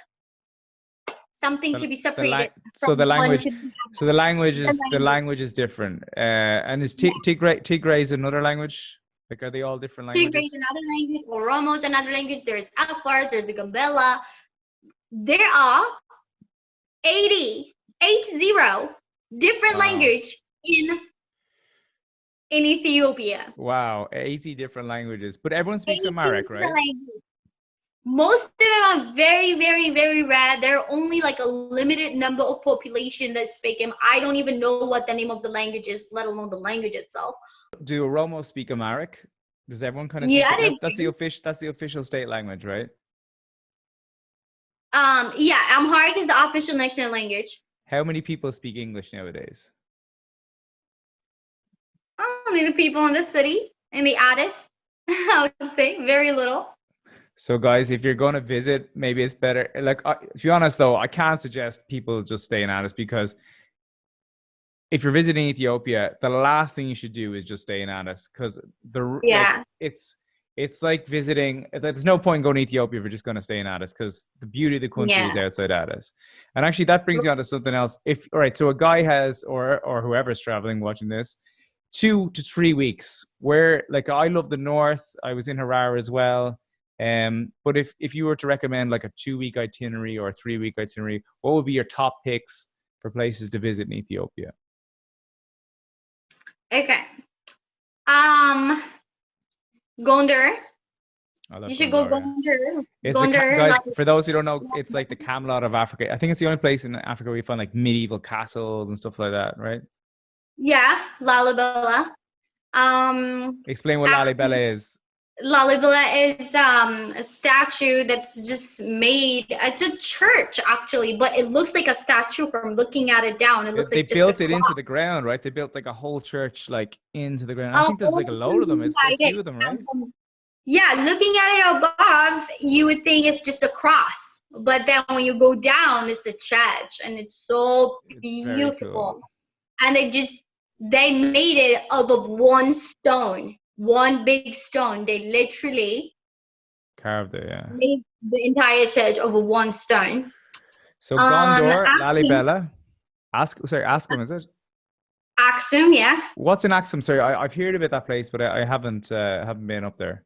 something to be separated
So
from
the
one
language,
to the
so the language
other.
is the language is different. And is Tigray is another language? Like, are they all different
Tigray is
languages?
another language, Oromo is another language. There's Afar, there's a Gambela. There are 80 different
Wow.
language in Ethiopia.
Wow, 80 different languages. But everyone speaks
80
Amharic,
different
right?
languages. Most of them are very, very, very rare. There are only like a limited number of population that speak them. I don't even know what the name of the language is, let alone the language itself.
Do Oromo speak Amharic? Does everyone kind of speak
Yeah,
it?
they
That's
do.
the official state language, right?
Yeah, Amharic is the official national language.
How many people speak English nowadays?
Maybe people in the city, in the Addis, I would say very little.
So, guys, if you're going to visit, maybe it's better. Like, to be honest, though, I can't suggest people just stay in Addis, because if you're visiting Ethiopia, the last thing you should do is just stay in Addis, because
Yeah.
it's like visiting. There's no point in going to Ethiopia if you're just going to stay in Addis, because the beauty of the country is outside Addis. And actually, that brings me on to something else. If all right, so a guy has or whoever's traveling watching this, 2 to 3 weeks. Where, like, I love the north. I was in Harare as well. But if you were to recommend like a 2-week itinerary or a 3-week itinerary, what would be your top picks for places to visit in Ethiopia?
Okay. Gondar,
I love
You should go
Gondor. Yeah.
Gondar.
It's
Gondar,
guys,
like,
for those who don't know, it's like the Camelot of Africa. I think it's the only place in Africa where you find like medieval castles and stuff like that, right?
yeah, Lalibela.
Explain what
Actually,
Lalibela is.
Lalibela is a statue that's just made. It's a church actually, but it looks like a statue from looking at it down. It looks
They
like just a
built it
cross.
into the ground, right? They built like a whole church like into the ground. I
Oh,
think there's like a load of them. It's a few of them, right?
yeah, looking at it above, you would think it's just a cross, but then when you go down, it's a church, and it's so
It's very
beautiful.
cool.
And they made it out of one stone, one big stone. They literally
Carved it, yeah.
made the entire church over one stone.
So Gondor,
Axum,
Lalibela. Askham, is it?
Axum, yeah.
What's in Axum? Sorry, I've heard about that place, but I haven't been up there.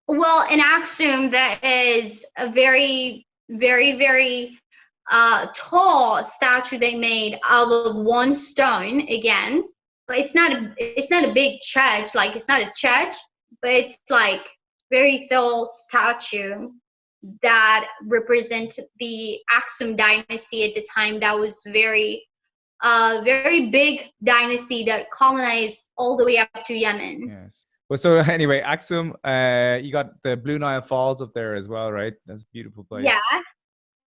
Well, in Axum, there is a very, very, very tall statue they made out of one stone again. But it's not a big church, like it's not a church, but it's like very tall statue that represent the Axum dynasty at the time. That was very very big dynasty that colonized all the way up to Yemen.
Yes. Well, so anyway, Axum, you got the Blue Nile Falls up there as well, right? That's a beautiful place.
Yeah,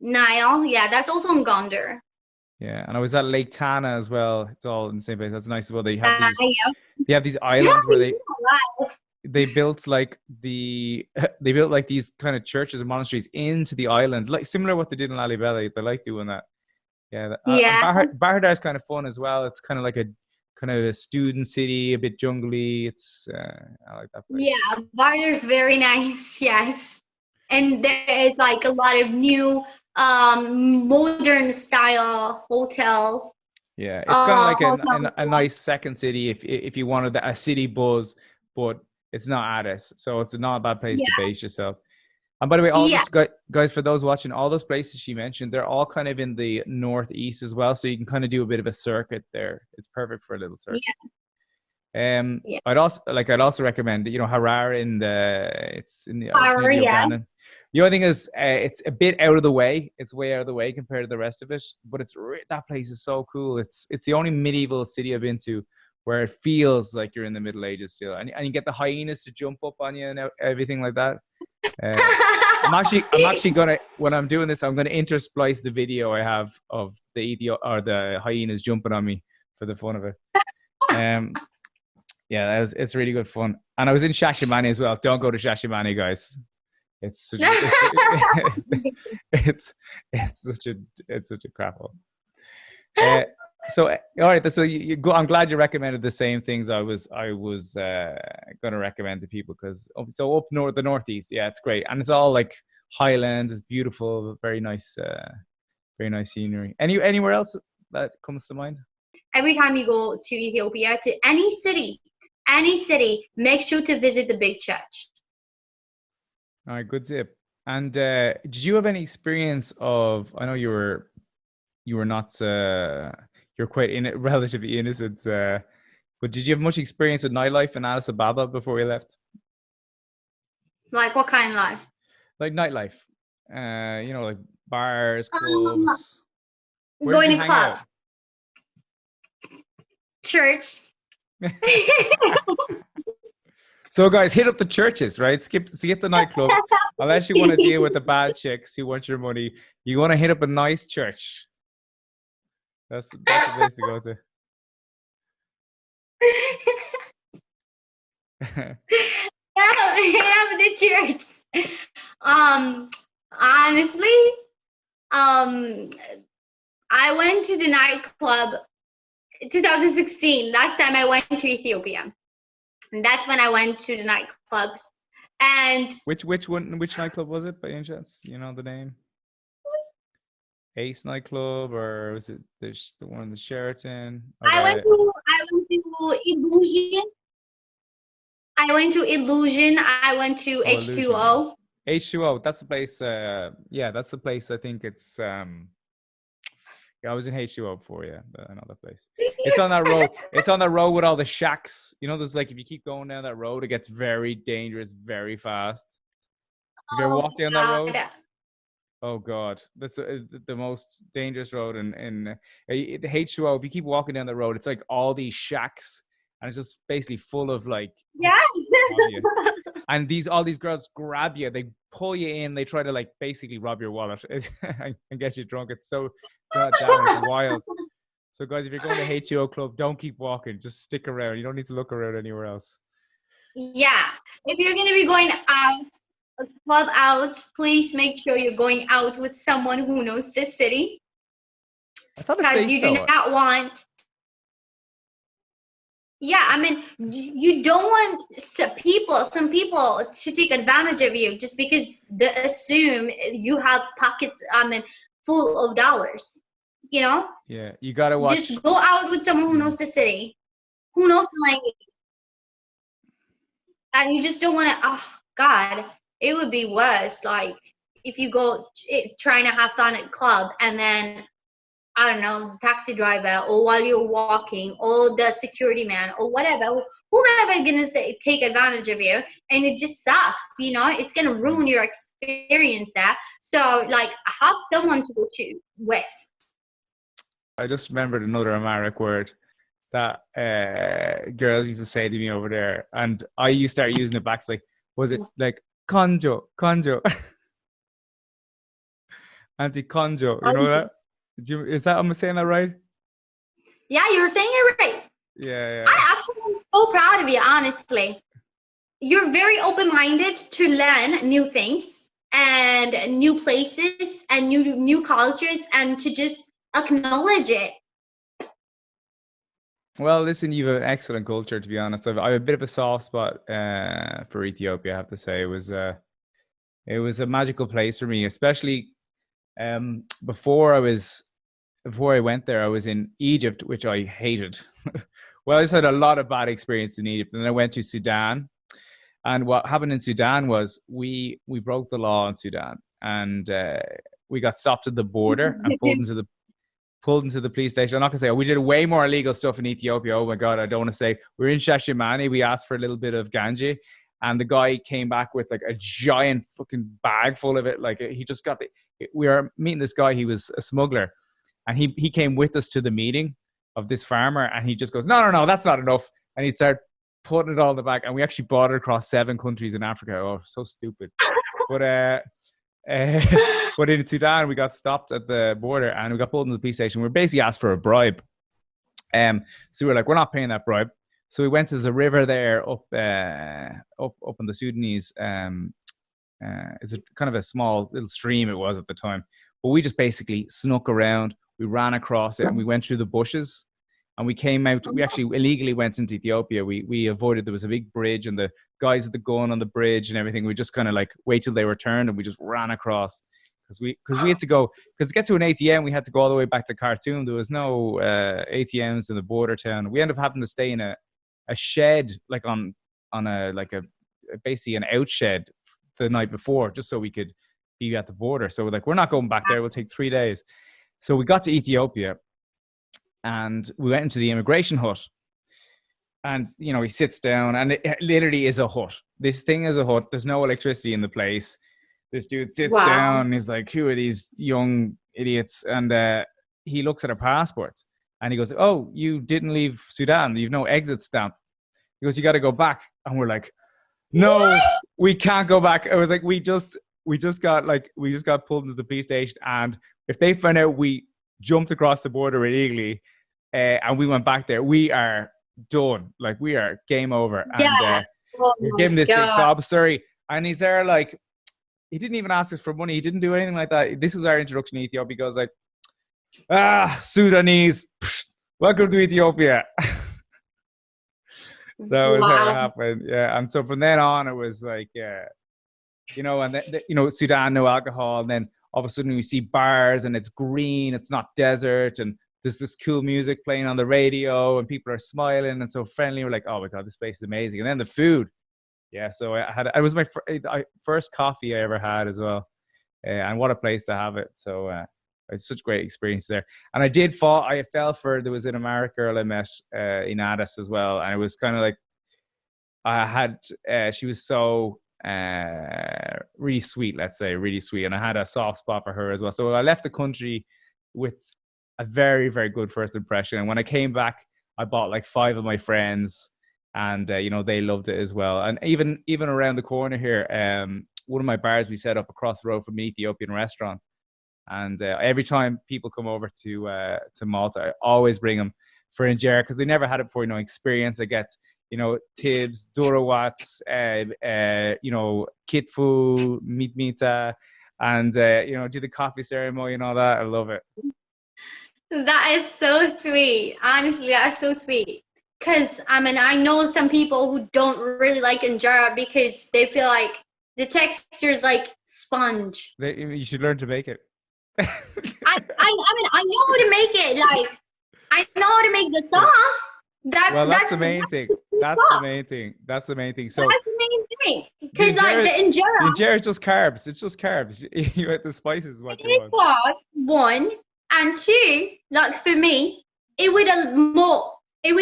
Nile. Yeah, that's also in Gondar.
Yeah, and I was at Lake Tana as well. It's all in the same place. That's nice as well. They have
Yeah.
they have these islands where they built like they built like these kind of churches and monasteries into the island, like similar to what they did in Lalibela. They like doing that. Yeah. Bahar Dar is kind of fun as well. It's kind of like a student city, a bit jungly. It's I like that place.
Yeah, Bahar Dar is very nice. Yes, and there is like a lot of new modern style hotel.
Yeah, it's kind of like a nice second city if you wanted a city buzz, but it's not Addis, so it's not a bad place to base yourself. And by the way, all those guys, for those watching, all those places she mentioned, they're all kind of in the northeast as well, so you can kind of do a bit of a circuit there. It's perfect for a little circuit. I'd also recommend, Harar it's in the Uganda. The only thing is, it's a bit out of the way. It's way out of the way compared to the rest of it, but that place is so cool. It's the only medieval city I've been to where it feels like you're in the Middle Ages still, and you get the hyenas to jump up on you and everything like that. I'm actually gonna, when I'm doing this, I'm gonna intersplice the video I have of the hyenas jumping on me for the fun of it. Yeah, it's really good fun. And I was in Shashamane as well. Don't go to Shashamane, guys. It's such a crap hole. So all right, so you go. I'm glad you recommended the same things I was going to recommend to people, because so up north, the northeast, yeah, it's great, and it's all like highlands. It's beautiful, very nice scenery. Anywhere else that comes to mind?
Every time you go to Ethiopia, to any city, make sure to visit the big church.
All right, good tip. And did you have any experience of? I know you were not. You're quite relatively innocent, but did you have much experience with nightlife in Addis Ababa before you left?
Like what kind of life?
Like nightlife, like bars, clubs.
Going to clubs. Church.
So guys, hit up the churches, right? Skip the nightclubs. Unless you want to deal with the bad chicks who want your money, you want to hit up a nice church. That's the place to go to.
Yeah, the church. Honestly, I went to the nightclub 2016. Last time I went to Ethiopia, and that's when I went to the nightclubs. And
which nightclub was it, by any chance? You know the name? Ace nightclub, or was it the one in the Sheraton?
I went to Illusion. I went to H2O.
H2O, that's the place. Yeah, that's the place. I think it's Yeah, I was in H2O before, yeah, but I know that place. It's on that road. It's on that road with all the shacks. You know, there's like if you keep going down that road, it gets very dangerous very fast. Have you ever
Oh
walked down that
my
road?
God.
Oh God, that's the most dangerous road in the H2O. If you keep walking down the road, it's like all these shacks, and it's just basically full of like
Yeah.
rob you. And all these girls grab you, they pull you in, they try to like basically rob your wallet and get you drunk. It's so goddamn, it's wild. So guys, if you're going to H2O club, don't keep walking, just stick around. You don't need to look around anywhere else.
Yeah. If you're going to be going out, club out, please make sure you're going out with someone who knows this city,
I thought it's
because
safe
you do
though.
not want. Yeah, I mean, you don't want some people to take advantage of you just because they assume you have pockets, I mean, full of dollars. You know,
Yeah, you gotta watch.
just go out with someone who knows the city, who knows the language, and you just don't want to. Oh God, it would be worse. Like if you go trying to have fun at club and then I don't know, taxi driver, or while you're walking, or the security man, or whatever, whoever gonna say take advantage of you, and it just sucks. You know, it's gonna ruin your experience there. So, like, have someone to go to with.
I just remembered another Amharic word that girls used to say to me over there, and I used to start using it back. It's like, was it like conjo, conjo, anti conjo? You know that? Is that I'm saying that right?
Yeah, you're saying it right.
Yeah,
I actually am so proud of you, honestly. You're very open-minded to learn new things and new places and new cultures, and to just acknowledge it.
Well, listen, you've an excellent culture, to be honest. I have a bit of a soft spot for Ethiopia, I have to say. It was a magical place for me, especially before I went there. I was in Egypt, which I hated. Well, I just had a lot of bad experience in Egypt, and then I went to Sudan. And what happened in Sudan was we broke the law in Sudan, and we got stopped at the border and pulled into the police station. I'm not gonna say, oh, we did way more illegal stuff in Ethiopia. Oh my God, I don't want to say. We were in Shashimani. We asked for a little bit of ganja, and the guy came back with like a giant fucking bag full of it. Like he just got we were meeting this guy. He was a smuggler, and he came with us to the meeting of this farmer, and he just goes, no, that's not enough, and he'd start putting it all in the back, and we actually bought it across 7 countries in Africa. Oh, so stupid. But but in Sudan, we got stopped at the border and we got pulled into the police station. We were basically asked for a bribe. So we were like, we're not paying that bribe. So we went to the river there up in the Sudanese. It's a kind of a small little stream it was at the time. But we just basically snuck around. We ran across it and we went through the bushes. And we came out, we actually illegally went into Ethiopia. We avoided, there was a big bridge and the guys with the gun on the bridge and everything. We just kind of like wait till they returned and we just ran across. Because we had to go, because to get to an ATM, we had to go all the way back to Khartoum. There was no ATMs in the border town. We ended up having to stay in a shed, like on a basically an out shed the night before, just so we could be at the border. So we're like, we're not going back there. We'll take 3 days. So we got to Ethiopia. And we went into the immigration hut, and he sits down, and it literally is a hut. This thing is a hut. There's no electricity in the place. This dude sits down, and he's like, "Who are these young idiots?" And he looks at our passports, and he goes, "Oh, you didn't leave Sudan. You've no exit stamp." He goes, "You got to go back." And we're like, "No, we can't go back." I was like, we just got pulled into the police station, and if they find out we jumped across the border illegally, and we went back there, we are done. Like, we are game over.
Yeah.
And we're giving this big sob story, and he's there like, he didn't even ask us for money. He didn't do anything like that. This was our introduction to Ethiopia. He goes like, Sudanese, welcome to Ethiopia. That was how it happened. Yeah. And so from then on, it was like, and Sudan, no alcohol. And then all of a sudden we see bars and it's green, it's not desert, and there's this cool music playing on the radio and people are smiling and so friendly. We're like, oh my God, this place is amazing. And then the food. Yeah. So it was my first coffee I ever had as well. And what a place to have it. So It's such great experience there. And I fell for, there was an Amharic girl I met in Addis as well. And it was kind of like, she was so really sweet, let's say, really sweet. And I had a soft spot for her as well. So I left the country with a very, very good first impression. And when I came back, I bought like 5 of my friends, and they loved it as well. And even around the corner here, one of my bars we set up across the road from an Ethiopian restaurant. And every time people come over to Malta, I always bring them for injera, because they never had it before. Experience. I get tibs, durawats, kitfu, meat, and do the coffee ceremony and all that. I love it.
That is so sweet. Honestly, that's so sweet. Because I know some people who don't really like injera because they feel like the texture is like sponge.
You should learn to make it.
I know how to make it. Like, I know how to make the sauce. That's the main thing.
That's the main thing. That's the main thing. So
that's the main thing. Because like the injera
is just carbs. It's just carbs. You get the spices. What you want.
Carbs, 1, and 2. Like for me, it would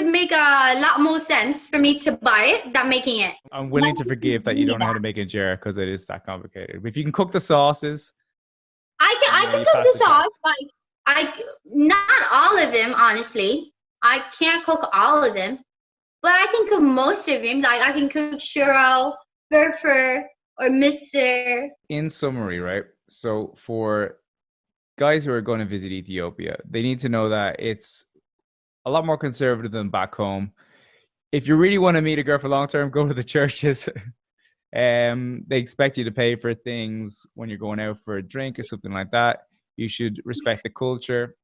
make a lot more sense for me to buy it than making it.
I'm willing to forgive that you don't know how to make injera, because it is that complicated. But if you can cook the sauces,
I can cook the sauce. Like not all of them, honestly. I can't cook all of them, but I can cook most of them. Like I can cook shorturl, furfur, or misir.
In summary, right? So for guys who are going to visit Ethiopia, they need to know that it's a lot more conservative than back home. If you really want to meet a girl for long term, go to the churches. They expect you to pay for things when you're going out for a drink or something like that. You should respect the culture.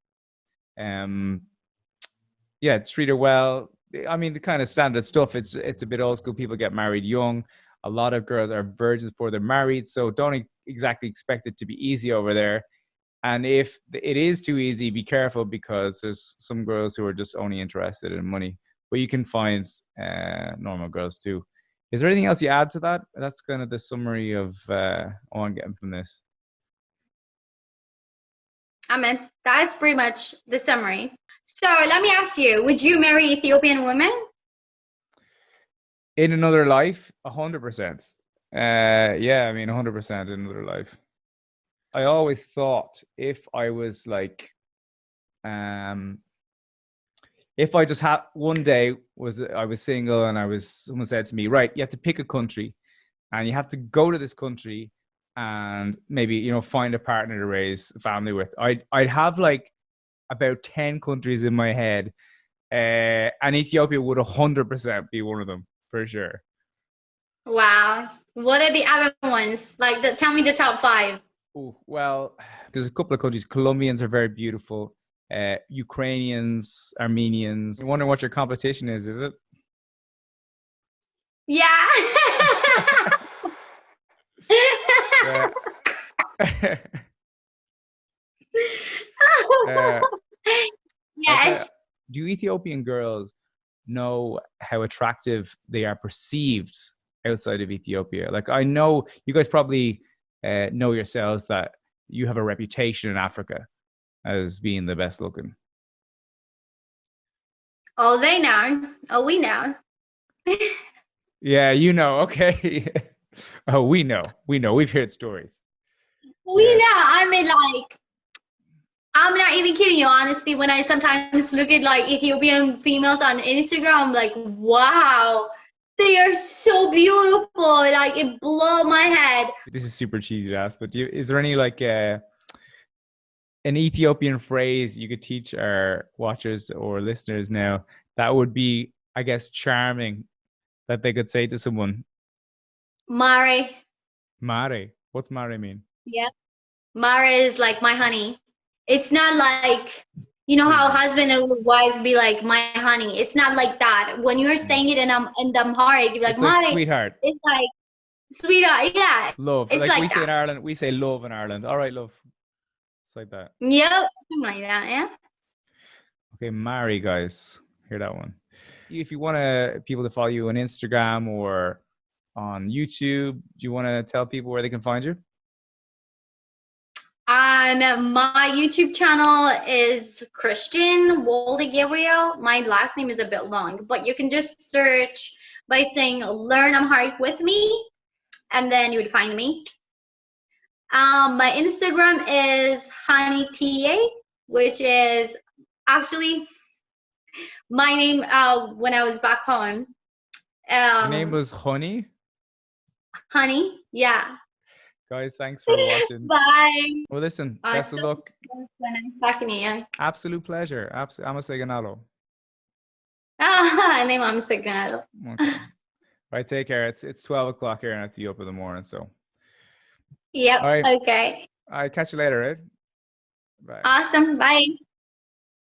Treat her well. I mean, the kind of standard stuff. It's a bit old school. People get married young. A lot of girls are virgins before they're married, so don't exactly expect it to be easy over there. And if it is too easy, be careful, because there's some girls who are just only interested in money. But you can find normal girls too. Is there anything else you add to that? That's kind of the summary of all I'm getting from this.
That is pretty much the summary. So let me ask you, would you marry Ethiopian women?
In another life, 100%. 100% in another life. I always thought if I was like, if I just had one day I was single and someone said to me, right, you have to pick a country and you have to go to this country and maybe, find a partner to raise a family with. I'd have like about 10 countries in my head, and Ethiopia would 100% be one of them for sure.
Wow. What are the other ones? Like, tell me the top 5.
Oh, well, there's a couple of countries. Colombians are very beautiful. Ukrainians, Armenians. I'm wondering what your competition is it?
Yeah. Yes.
Do Ethiopian girls know how attractive they are perceived outside of Ethiopia? Like, I know you guys probably know yourselves that you have a reputation in Africa as being the best looking.
Oh, they know. Oh, we know.
Yeah, okay. Oh, we know. We've heard stories.
We know. I'm not even kidding you, honestly. When I sometimes look at like Ethiopian females on Instagram, I'm like, wow, they are so beautiful. Like, it blows my head.
This is super cheesy to ask, but is there any like an Ethiopian phrase you could teach our watchers or listeners now that would be, I guess, charming, that they could say to someone?
Mare.
Mare. What's mare mean?
Yeah. Mare is like my honey. It's not like, how husband and wife be like, my honey. It's not like that. When you're saying it in the Amharic, you're like,
it's like
Mare.
Sweetheart.
It's like sweetheart. Yeah.
Love.
It's
like we say in Ireland, we say love in Ireland. All right, love. It's like that.
Yep. Something like that. Yeah.
Okay, Mare, guys. Hear that one. If you want people to follow you on Instagram or on YouTube, do you want to tell people where they can find you?
My YouTube channel is Christian Woldegebriel. My last name is a bit long, but you can just search by saying "Learn Amharic with me," and then you would find me. My Instagram is honeyta, which is actually my name. When I was back home,
Your name was Honey.
honey. Yeah.
Guys, thanks for watching.
Bye.
Well, listen, best of luck.
Talking to you.
Absolute pleasure. I'm say ganalo.
Name I'm sick.
Okay. Right, take care. It's 12 o'clock here in Ethiopia in the morning, so.
Yep.
All right.
Okay.
All right, catch you later, right? Bye.
Awesome. Bye.